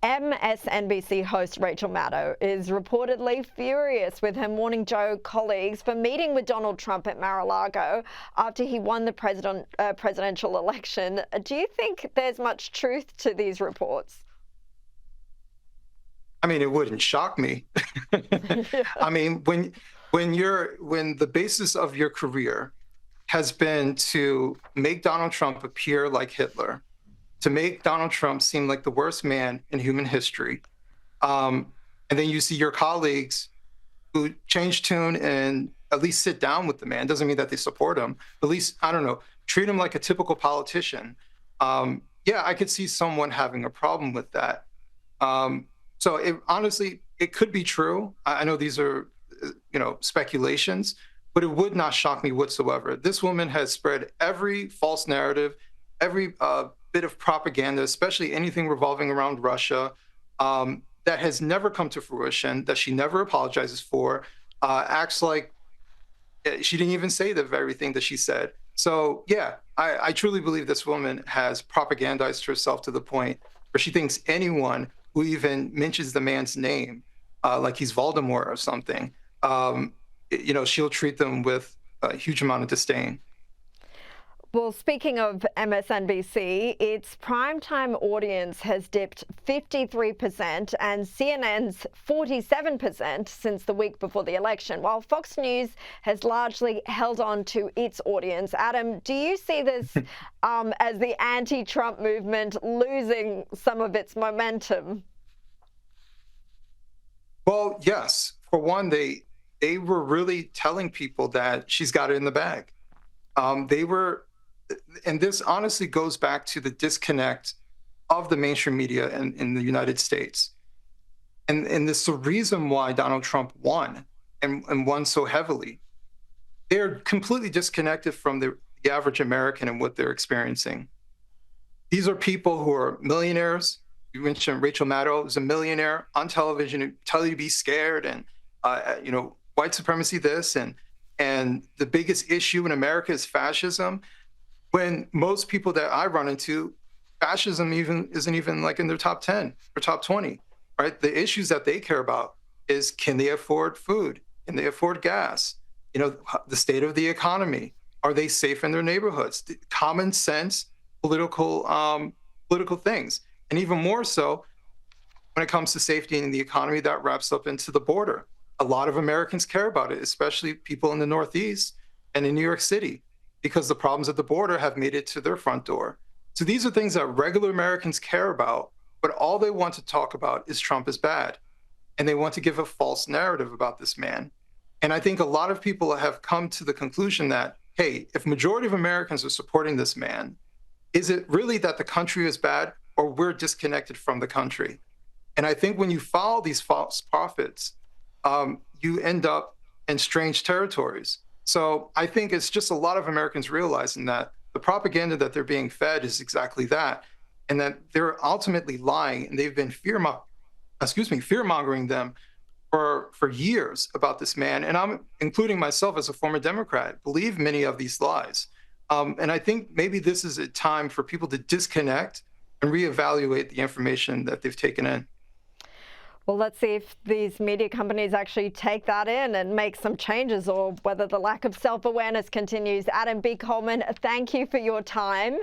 MSNBC host Rachel Maddow is reportedly furious with her Morning Joe colleagues for meeting with Donald Trump at Mar-a-Lago after he won the presidential election. Do you think there's much truth to these reports? I mean, it wouldn't shock me. I mean, when the basis of your career has been to make Donald Trump appear like Hitler, to make Donald Trump seem like the worst man in human history, and then you see your colleagues who change tune and at least sit down with the man. Doesn't mean that they support him. At least, I don't know, treat him like a typical politician. Yeah, I could see someone having a problem with that. So honestly, it could be true. I know these are, speculations, but it would not shock me whatsoever. This woman has spread every false narrative, every bit of propaganda, especially anything revolving around Russia, that has never come to fruition, that she never apologizes for, acts like she didn't even say the very thing that she said. So yeah, I truly believe this woman has propagandized herself to the point where she thinks anyone who even mentions the man's name, like he's Voldemort or something, she'll treat them with a huge amount of disdain. Well, speaking of MSNBC, its primetime audience has dipped 53% and CNN's 47% since the week before the election, while Fox News has largely held on to its audience. Adam, do you see this as the anti-Trump movement losing some of its momentum? Well, yes. For one, they were really telling people that she's got it in the bag. And this honestly goes back to the disconnect of the mainstream media in the United States. And this is the reason why Donald Trump won and won so heavily. They're completely disconnected from the average American and what they're experiencing. These are people who are millionaires. You mentioned Rachel Maddow is a millionaire on television, tell you to be scared and, white supremacy this. And the biggest issue in America is fascism. When most people that I run into, fascism isn't even like in their top 10 or top 20, right? The issues that they care about is, can they afford food? Can they afford gas? The state of the economy. Are they safe in their neighborhoods? Common sense, political things. And even more so, when it comes to safety in the economy, that wraps up into the border. A lot of Americans care about it, especially people in the Northeast and in New York City, because the problems at the border have made it to their front door. So these are things that regular Americans care about, but all they want to talk about is Trump is bad. And they want to give a false narrative about this man. And I think a lot of people have come to the conclusion that, hey, if majority of Americans are supporting this man, is it really that the country is bad or we're disconnected from the country? And I think when you follow these false prophets, you end up in strange territories. So I think it's just a lot of Americans realizing that the propaganda that they're being fed is exactly that, and that they're ultimately lying, and they've been fear-mongering them for years about this man. And I'm including myself as a former Democrat, believe many of these lies. And I think maybe this is a time for people to disconnect and reevaluate the information that they've taken in. Well, let's see if these media companies actually take that in and make some changes, or whether the lack of self-awareness continues. Adam B. Coleman, thank you for your time.